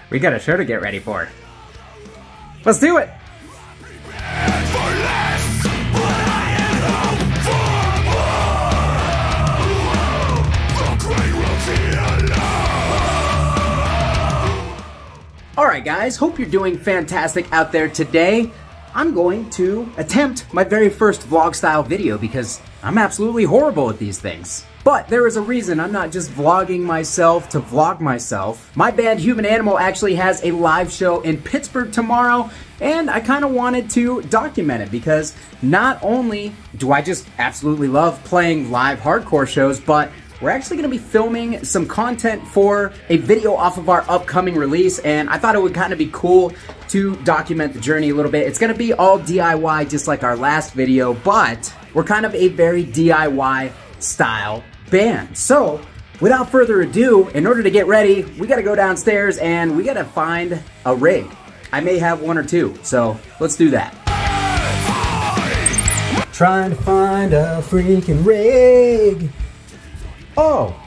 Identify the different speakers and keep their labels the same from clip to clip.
Speaker 1: We got a show to get ready for. Let's do it! Alright guys, hope you're doing fantastic out there today. I'm going to attempt my very first vlog style video because I'm absolutely horrible at these things. But there is a reason I'm not just vlogging myself to vlog myself. My band Human Animal actually has a live show in Pittsburgh tomorrow, and I kind of wanted to document it because not only do I just absolutely love playing live hardcore shows, but we're actually going to be filming some content for a video off of our upcoming release, and I thought it would kind of be cool to document the journey a little bit. It's going to be all DIY just like our last video, but we're kind of a very DIY style band. So without further ado, in order to get ready, we got to go downstairs and we got to find a rig. I may have one or two, so let's do that. Trying to find a freaking rig. Oh,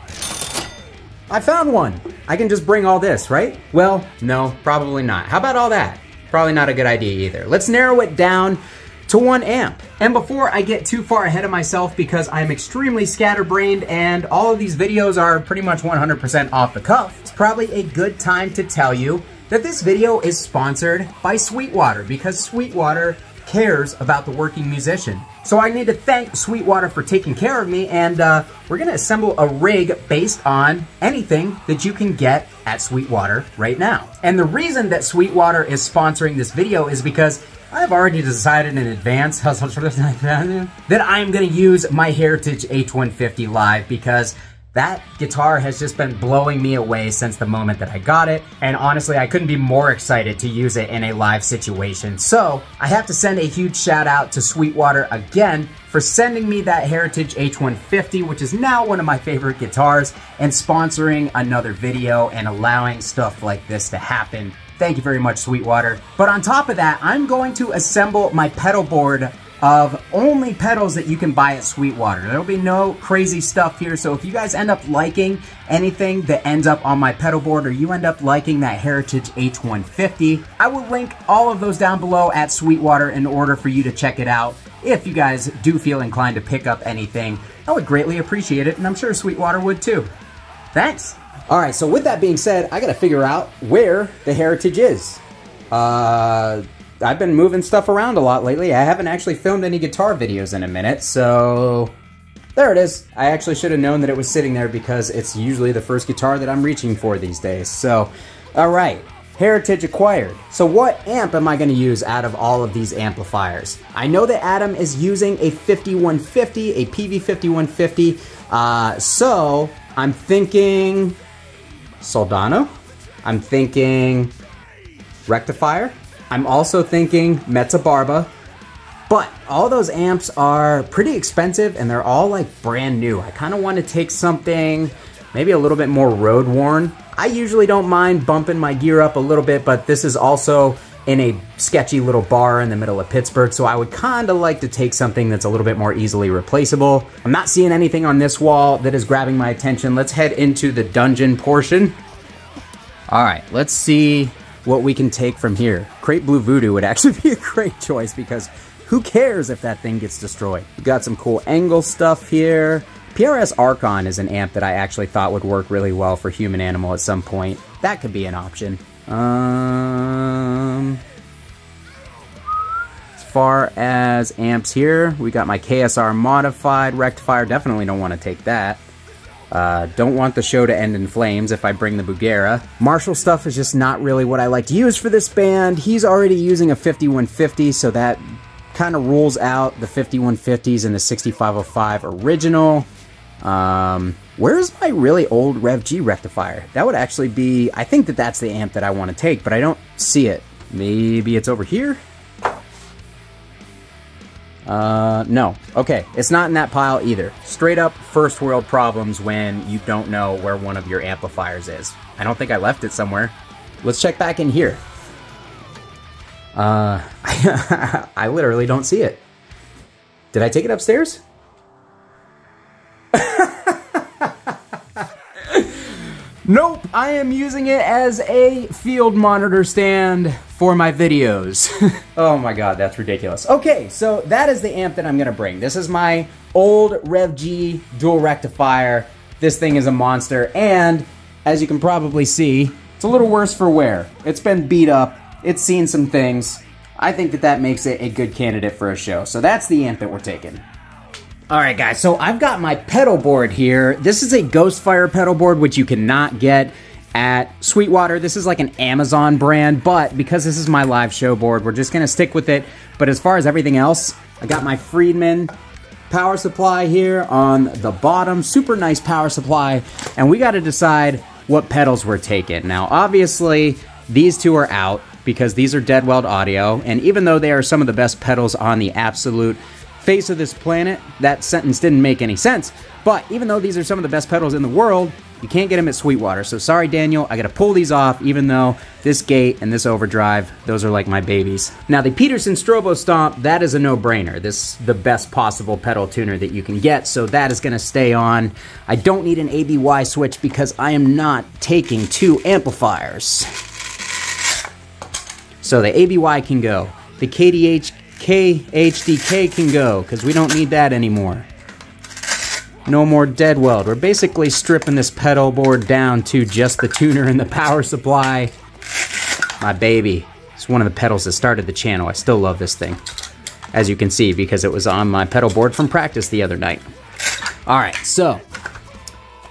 Speaker 1: I found one. I can just bring all this, right? Well, no, probably not. How about all that? Probably not a good idea either. Let's narrow it down to 1 amp. And before I get too far ahead of myself, because I'm extremely scatterbrained and all of these videos are pretty much 100% off the cuff, it's probably a good time to tell you that this video is sponsored by Sweetwater, because Sweetwater cares about the working musician. So I need to thank Sweetwater for taking care of me, and we're gonna assemble a rig based on anything that you can get at Sweetwater right now. And the reason that Sweetwater is sponsoring this video is because I've already decided in advance that I'm gonna use my Heritage H150 Live, because that guitar has just been blowing me away since the moment that I got it, and honestly, I couldn't be more excited to use it in a live situation. So I have to send a huge shout out to Sweetwater again for sending me that Heritage H150, which is now one of my favorite guitars, and sponsoring another video and allowing stuff like this to happen. Thank you very much, Sweetwater. But on top of that, I'm going to assemble my pedal board of only pedals that you can buy at Sweetwater. There'll be no crazy stuff here, so if you guys end up liking anything that ends up on my pedal board, or you end up liking that Heritage H150, I will link all of those down below at Sweetwater in order for you to check it out. If you guys do feel inclined to pick up anything, I would greatly appreciate it, and I'm sure Sweetwater would too. Thanks! Alright, so with that being said, I gotta figure out where the Heritage is. I've been moving stuff around a lot lately. I haven't actually filmed any guitar videos in a minute, so there it is. I actually should have known that it was sitting there because it's usually the first guitar that I'm reaching for these days. So, alright, Heritage acquired. So what amp am I going to use out of all of these amplifiers? I know that Adam is using a 5150, a PV5150, so I'm thinking Soldano, I'm thinking Rectifier, I'm also thinking Mezzabarba, but all those amps are pretty expensive and they're all like brand new. I kind of want to take something maybe a little bit more road worn. I usually don't mind bumping my gear up a little bit, but this is also in a sketchy little bar in the middle of Pittsburgh, so I would kind of like to take something that's a little bit more easily replaceable. I'm not seeing anything on this wall that is grabbing my attention. Let's head into the dungeon portion. All right, let's see what we can take from here. Crate Blue Voodoo would actually be a great choice because who cares if that thing gets destroyed? We got some cool angle stuff here. PRS Archon is an amp that I actually thought would work really well for Human Animal at some point. That could be an option. As far as amps here, we got my KSR modified rectifier. Definitely don't want to take that. Don't want the show to end in flames if I bring the Bugera. Marshall stuff is just not really what I like to use for this band. He's already using a 5150, so that kind of rules out the 5150s and the 6505 original. Where's my really old Rev G rectifier? That would actually be, I think that that's the amp that I want to take, but I don't see it. Maybe it's over here? No. Okay, it's not in that pile either. Straight up first world problems when you don't know where one of your amplifiers is. I don't think I left it somewhere. Let's check back in here. I literally don't see it. Did I take it upstairs? Nope, I am using it as a field monitor stand for my videos. Oh my God, that's ridiculous. Okay, so that is the amp that I'm gonna bring. This is my old Rev G dual rectifier. This thing is a monster, and as you can probably see, it's a little worse for wear. It's been beat up, it's seen some things. I think that that makes it a good candidate for a show. So that's the amp that we're taking. All right, guys, so I've got my pedal board here. This is a Ghostfire pedal board, which you cannot get at Sweetwater. This is like an Amazon brand, but because this is my live show board, we're just gonna stick with it. But as far as everything else, I got my Friedman power supply here on the bottom. Super nice power supply. And we gotta decide what pedals we're taking. Now, obviously, these two are out because these are Deadweld Audio. And even though they are some of the best pedals on the absolute face of this planet, that sentence didn't make any sense. But even though these are some of the best pedals in the world, you can't get them at Sweetwater. So sorry, Daniel, I gotta pull these off, even though this gate and this overdrive, those are like my babies. Now the Peterson Strobo Stomp, that is a no-brainer. This is the best possible pedal tuner that you can get, so that is gonna stay on. I don't need an ABY switch because I am not taking two amplifiers. So the ABY can go. The KHDK can go, because we don't need that anymore. No more Deadweld. We're basically stripping this pedal board down to just the tuner and the power supply. My baby. It's one of the pedals that started the channel. I still love this thing, as you can see, because it was on my pedal board from practice the other night. All right, so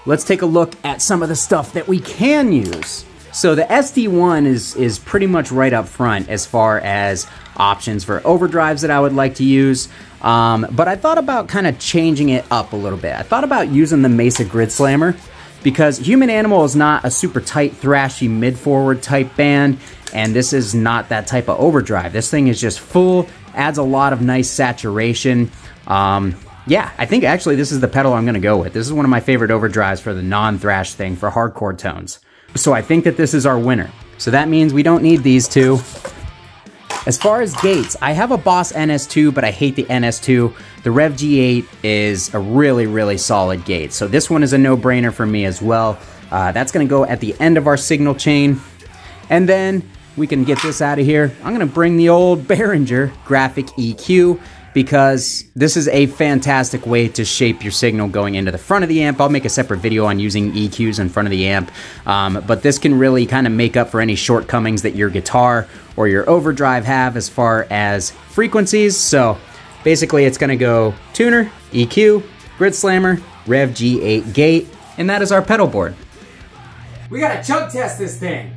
Speaker 1: let's take a look at some of the stuff that we can use. So the SD1 is pretty much right up front as far as options for overdrives that I would like to use. But I thought about kind of changing it up a little bit. I thought about using the Mesa Grid Slammer because Human Animal is not a super tight, thrashy, mid-forward type band, and this is not that type of overdrive. This thing is just full, adds a lot of nice saturation. Yeah, I think actually this is the pedal I'm gonna go with. This is one of my favorite overdrives for the non-thrash thing for hardcore tones. So I think that this is our winner. So that means we don't need these two. As far as gates, I have a Boss NS2, but I hate the NS2. The Rev G8 is a really, really solid gate. So this one is a no-brainer for me as well. That's gonna go at the end of our signal chain. And then we can get this out of here. I'm gonna bring the old Behringer graphic EQ because this is a fantastic way to shape your signal going into the front of the amp. I'll make a separate video on using EQs in front of the amp, but this can really kind of make up for any shortcomings that your guitar or your overdrive have as far as frequencies. So basically it's gonna go tuner, EQ, Grid Slammer, Rev G8 gate, and that is our pedal board. We gotta chug test this thing.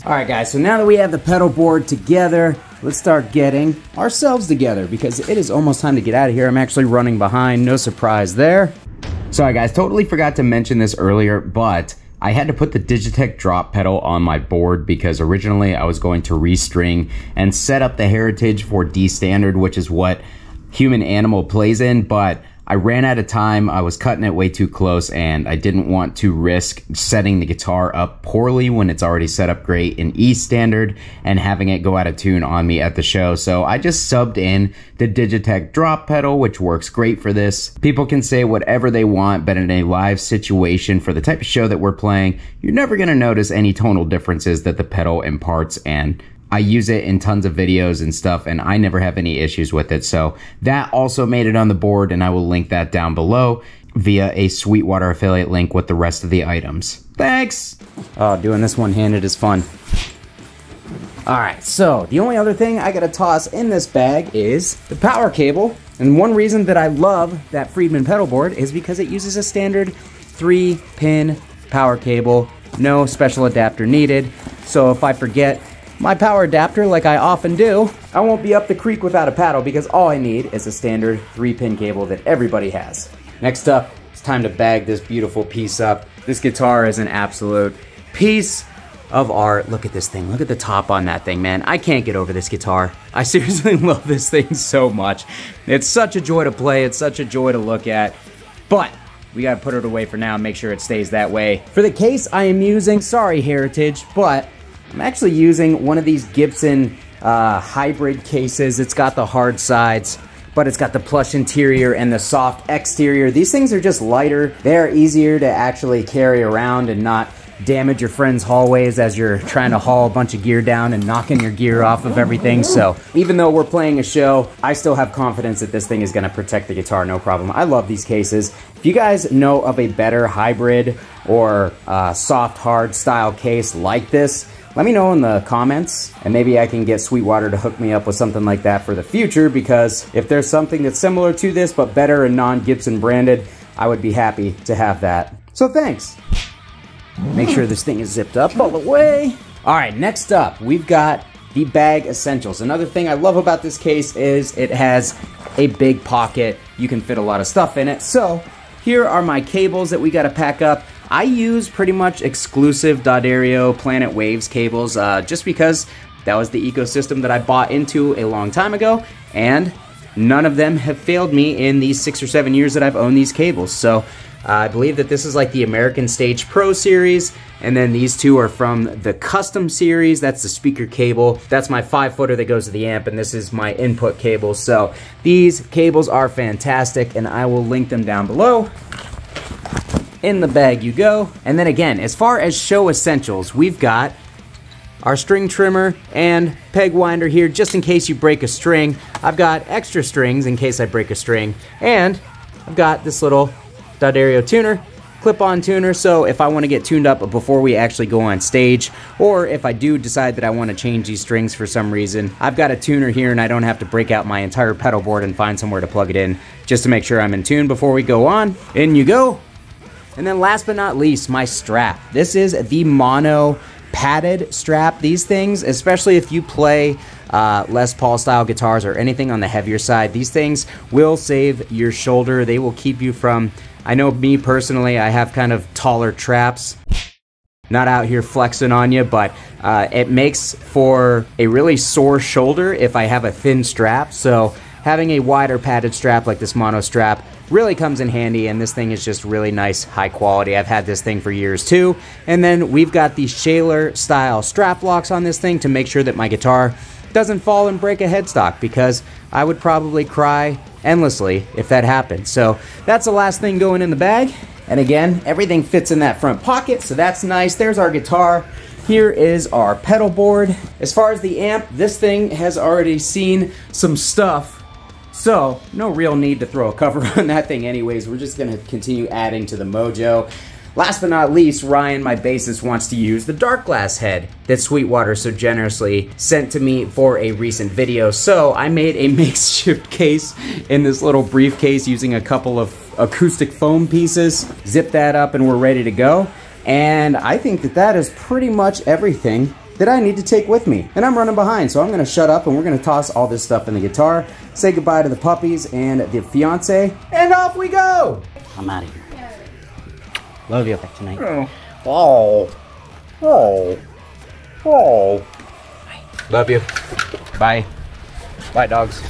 Speaker 1: Alright guys, so now that we have the pedal board together, let's start getting ourselves together because it is almost time to get out of here. I'm actually running behind, no surprise there. Sorry guys, totally forgot to mention this earlier, but I had to put the Digitech drop pedal on my board because originally I was going to restring and set up the Heritage for D standard, which is what Human Animal plays in, but I ran out of time, I was cutting it way too close, and I didn't want to risk setting the guitar up poorly when it's already set up great in E standard and having it go out of tune on me at the show. So I just subbed in the Digitech drop pedal, which works great for this. People can say whatever they want, but in a live situation for the type of show that we're playing, you're never gonna notice any tonal differences that the pedal imparts, and I use it in tons of videos and stuff, and I never have any issues with it. So that also made it on the board, and I will link that down below via a Sweetwater affiliate link with the rest of the items. Thanks! Oh, doing this one-handed is fun. Alright, so the only other thing I gotta toss in this bag is the power cable. And one reason that I love that Friedman pedal board is because it uses a standard 3-pin power cable. No special adapter needed. So if I forget my power adapter, like I often do, I won't be up the creek without a paddle because all I need is a standard 3-pin cable that everybody has. Next up, it's time to bag this beautiful piece up. This guitar is an absolute piece of art. Look at this thing. Look at the top on that thing, man. I can't get over this guitar. I seriously love this thing so much. It's such a joy to play. It's such a joy to look at. But we gotta put it away for now and make sure it stays that way. For the case I am using, sorry Heritage, but I'm actually using one of these Gibson hybrid cases. It's got the hard sides, but it's got the plush interior and the soft exterior. These things are just lighter. They're easier to actually carry around and not damage your friend's hallways as you're trying to haul a bunch of gear down and knocking your gear off of everything. So even though we're playing a show, I still have confidence that this thing is gonna protect the guitar, no problem. I love these cases. If you guys know of a better hybrid or soft hard style case like this, let me know in the comments, and maybe I can get Sweetwater to hook me up with something like that for the future, because if there's something that's similar to this but better and non-Gibson branded, I would be happy to have that. So thanks. Make sure this thing is zipped up all the way. All right, next up, we've got the bag essentials. Another thing I love about this case is it has a big pocket. You can fit a lot of stuff in it. So here are my cables that we gotta pack up. I use pretty much exclusive D'Addario Planet Waves cables just because that was the ecosystem that I bought into a long time ago, and none of them have failed me in these 6 or 7 years that I've owned these cables. So I believe that this is like the American Stage Pro series, and then these two are from the Custom series. That's the speaker cable. That's my 5-footer that goes to the amp, and this is my input cable. So these cables are fantastic, and I will link them down below. In the bag you go. And then again, as far as show essentials, we've got our string trimmer and peg winder here, just in case you break a string. I've got extra strings in case I break a string, and I've got this little D'Addario tuner, clip-on tuner, so if I want to get tuned up before we actually go on stage, or if I do decide that I want to change these strings for some reason, I've got a tuner here and I don't have to break out my entire pedal board and find somewhere to plug it in, just to make sure I'm in tune before we go on. In you go. And then last but not least, my strap. This is the mono padded strap. These things, especially if you play Les Paul style guitars or anything on the heavier side, these things will save your shoulder. They will keep you from, I know me personally, I have kind of taller traps. Not out here flexing on you, but it makes for a really sore shoulder if I have a thin strap. So having a wider padded strap like this mono strap really comes in handy, and this thing is just really nice, high quality. I've had this thing for years too. And then we've got the Shaler style strap locks on this thing to make sure that my guitar doesn't fall and break a headstock, because I would probably cry endlessly if that happened. So that's the last thing going in the bag. And again, everything fits in that front pocket, so that's nice. There's our guitar. Here is our pedal board. As far as the amp, this thing has already seen some stuff, so no real need to throw a cover on that thing anyways. We're just gonna continue adding to the mojo. Last but not least, Ryan, my bassist, wants to use the dark glass head that Sweetwater so generously sent to me for a recent video. So I made a makeshift case in this little briefcase using a couple of acoustic foam pieces. Zip that up and we're ready to go. And I think that that is pretty much everything that I need to take with me. And I'm running behind, so I'm gonna shut up and we're gonna toss all this stuff in the guitar, say goodbye to the puppies and the fiance, and off we go! I'm out of here. Love you tonight. Oh. Oh. Oh. Love you. Bye. Bye, dogs.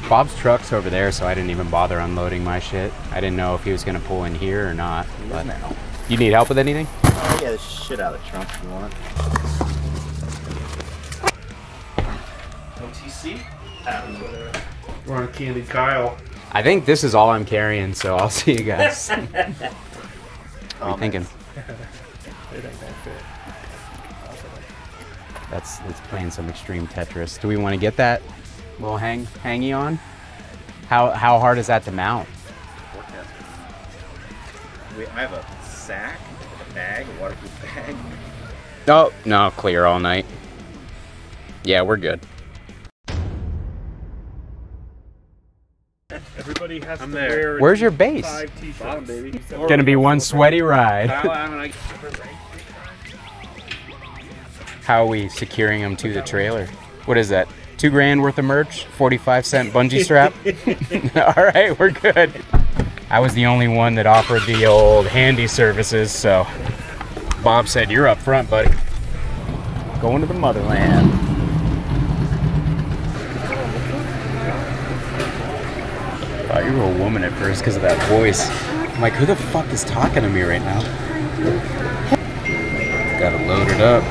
Speaker 1: Bob's truck's over there, so I didn't even bother unloading my shit. I didn't know if he was gonna pull in here or not. But you need help with anything?
Speaker 2: I'll get this shit out of the trunk if you want. OTC?
Speaker 3: We're on Candy Kyle.
Speaker 1: I think this is all I'm carrying, so I'll see you guys. What are you thinking? That's playing some extreme Tetris. Do we want to get that little hangy on? How hard is that to mount?
Speaker 2: I have a sack bag, a waterproof bag.
Speaker 1: Oh, no, clear all night. Yeah, we're good.
Speaker 3: Everybody has to wear.
Speaker 1: Where's your base?
Speaker 3: 5 t-shirts.
Speaker 2: Bottom, baby.
Speaker 1: It's gonna be one sweaty ride. How are we securing them to the trailer? What is that? $2 grand worth of merch? 45-cent bungee strap? All right, we're good. I was the only one that offered the old handy services, so Bob said, you're up front, buddy. Going to the motherland. I thought you were a woman at first because of that voice. I'm like, who the fuck is talking to me right now? Gotta load it up.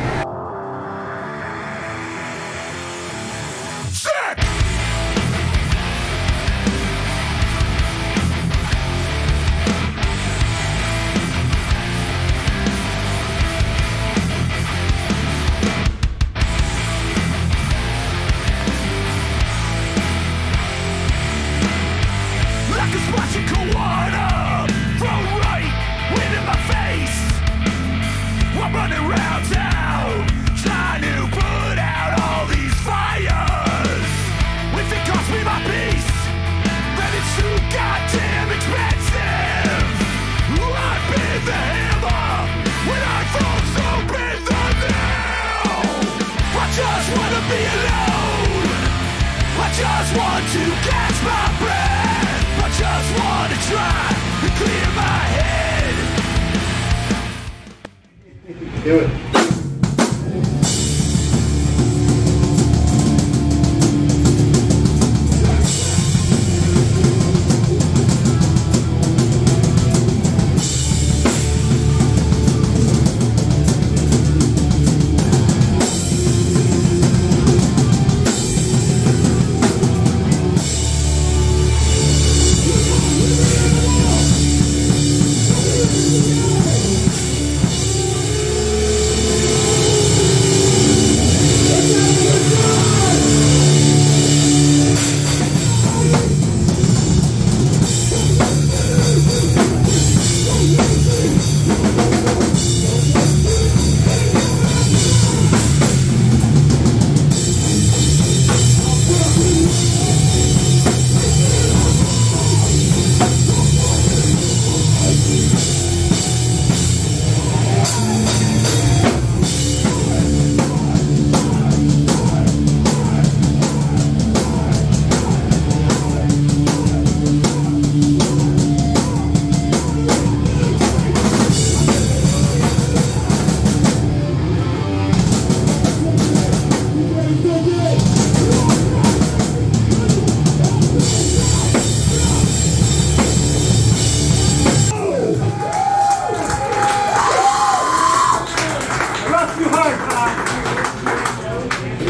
Speaker 3: Do it.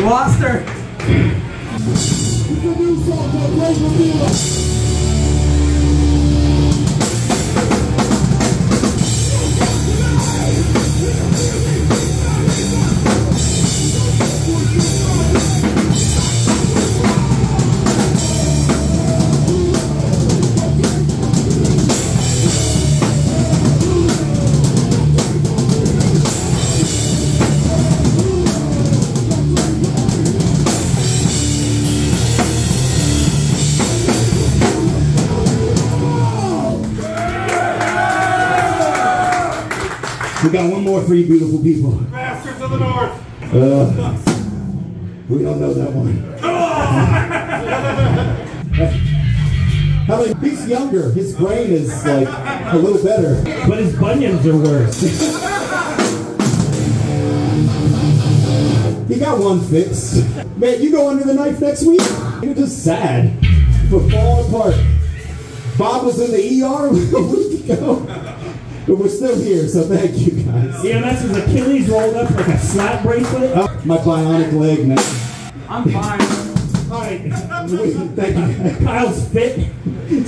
Speaker 1: Lost her.
Speaker 4: We got one more for you beautiful people.
Speaker 3: Bastards of the North.
Speaker 4: We don't know that one. How many? He's younger. His brain is like a little better. But his bunions are worse. He got one fixed. Man, you go under the knife next week? You're just sad. We're falling apart. Bob was in the ER a week ago. But we're still here, so thank you guys.
Speaker 5: EMS's Achilles rolled up like a slap bracelet.
Speaker 4: Oh, my bionic leg, man.
Speaker 1: I'm fine.
Speaker 5: All right.
Speaker 4: Thank you guys.
Speaker 5: Kyle's fit. He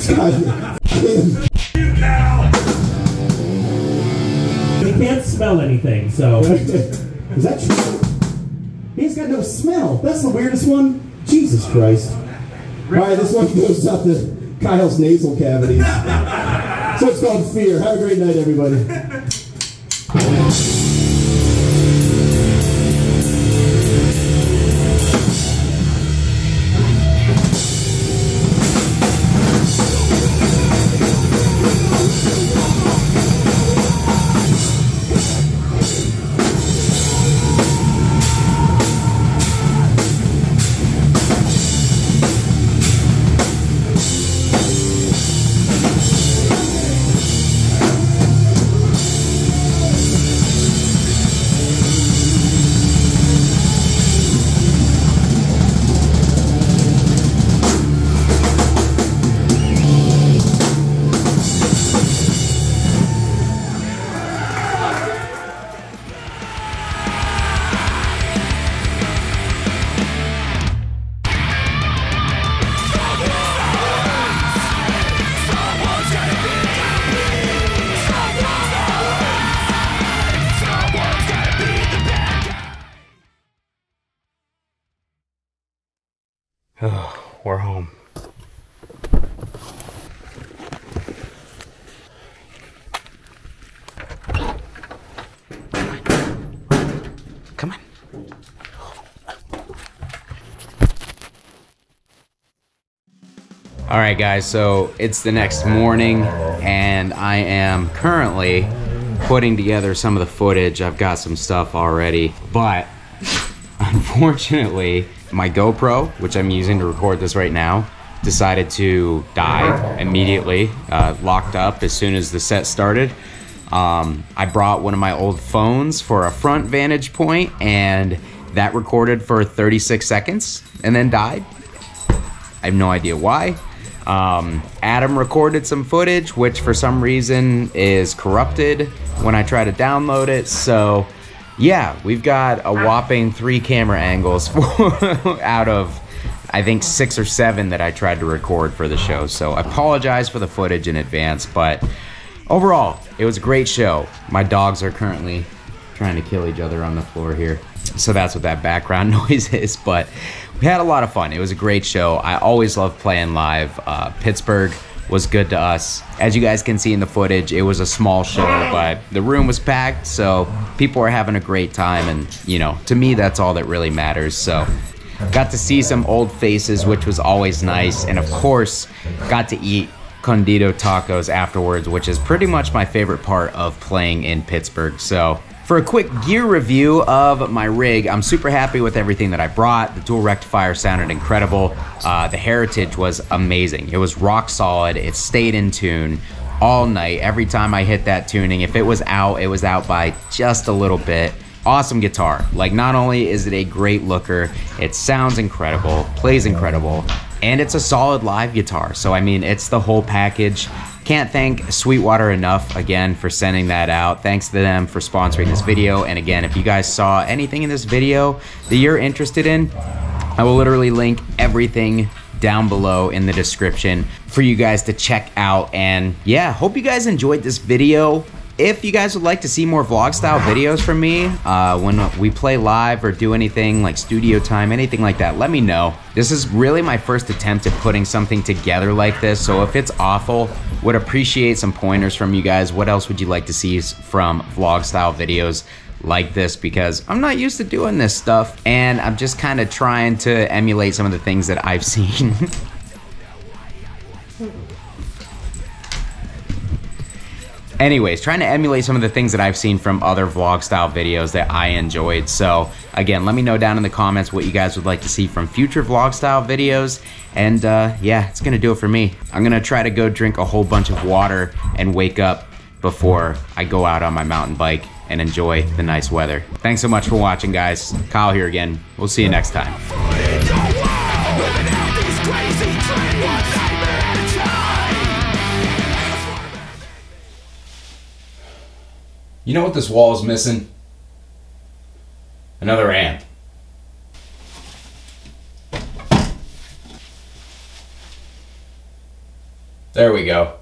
Speaker 5: can't smell anything, so.
Speaker 4: Is that true? He's got no smell. That's the weirdest one. Jesus Christ. All right, this one goes up to Kyle's nasal cavities. So it's called Fear. Have a great night, everybody.
Speaker 1: Oh, we're home. Come on. All right, guys, so it's the next morning and I am currently putting together some of the footage. I've got some stuff already, but unfortunately, my GoPro, which I'm using to record this right now, decided to die immediately, locked up as soon as the set started. I brought one of my old phones for a front vantage point and that recorded for 36 seconds and then died. I have no idea why. Adam recorded some footage, which for some reason is corrupted when I try to download it. So yeah, we've got a whopping 3 camera angles out of, I think, 6 or 7 that I tried to record for the show. So I apologize for the footage in advance, but overall, it was a great show. My dogs are currently trying to kill each other on the floor here. So that's what that background noise is, but we had a lot of fun. It was a great show. I always love playing live. Pittsburgh was good to us. As you guys can see in the footage, it was a small show, but the room was packed, so people were having a great time, and you know, to me, that's all that really matters. So got to see some old faces, which was always nice, and of course, got to eat Condito tacos afterwards, which is pretty much my favorite part of playing in Pittsburgh. So for a quick gear review of my rig, I'm super happy with everything that I brought. The dual rectifier sounded incredible. The Heritage was amazing. It was rock solid. It stayed in tune all night. Every time I hit that tuning, if it was out by just a little bit. Awesome guitar. Like, not only is it a great looker, it sounds incredible, plays incredible, and it's a solid live guitar. So I mean, it's the whole package. Can't thank Sweetwater enough, again, for sending that out. Thanks to them for sponsoring this video. And again, if you guys saw anything in this video that you're interested in, I will literally link everything down below in the description for you guys to check out. And yeah, hope you guys enjoyed this video. If you guys would like to see more vlog style videos from me when we play live or do anything like studio time, anything like that, let me know. This is really my first attempt at putting something together like this, so if it's awful, would appreciate some pointers from you guys. What else would you like to see from vlog style videos like this? Because I'm not used to doing this stuff, and I'm just kind of trying to emulate some of the things that I've seen. Anyways, trying to emulate some of the things that I've seen from other vlog style videos that I enjoyed. So again, let me know down in the comments what you guys would like to see from future vlog style videos. And yeah, it's gonna do it for me. I'm gonna try to go drink a whole bunch of water and wake up before I go out on my mountain bike and enjoy the nice weather. Thanks so much for watching, guys. Kyle here again. We'll see you next time. You know what this wall is missing? Another amp. There we go.